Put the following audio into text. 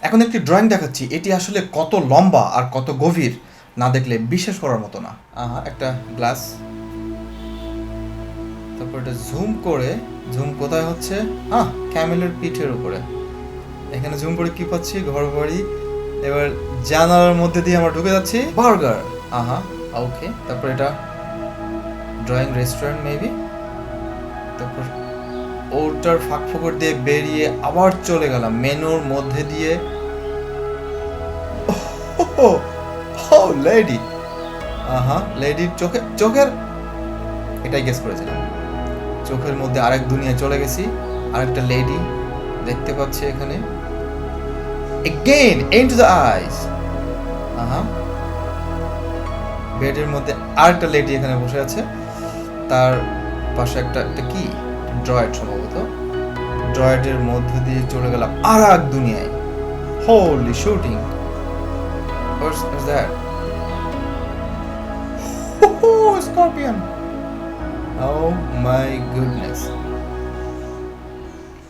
এখন একটি ড্রয়িং দেখাচ্ছি, এটি আসলে কত লম্বা আর কত গভীর না দেখলে বিশ্বাস করার মতো না। একটা গ্লাস, তারপর এটা জুম কোথায় হচ্ছে? ক্যামেলের পিঠের উপরে। এখানে জুম করে কি পাচ্ছি? ঘর বাড়ি। এবার জানালার মধ্যে দিয়ে আমরা ঢুকে যাচ্ছি, বার্গার। ওকে, তারপর এটা ড্রয়িং রেস্টুরেন্ট মেবি। তারপর ওটার ফাঁক ফোকর দিয়ে বেরিয়ে আবার চলে গেলাম মেনুর মধ্যে দিয়ে। লেডি। লেডির চোখের এটাই গেস করেছিলাম। চোখের মধ্যে আরেক দুনিয়ায় চলে গেছি। আরেকটা লেডি দেখতে পাচ্ছি এখানে। Again into the eyes. বেডের মধ্যে আরেকটা লেডি এখানে বসে আছে। তার পাশে একটা কি ড্রয়েড, সম্ভবত ড্রয়েডের মধ্যে দিয়ে চলে গেলাম আর এক দুনিয়ায়। Holi shooting, what's that? Scorpion. Oh my goodness.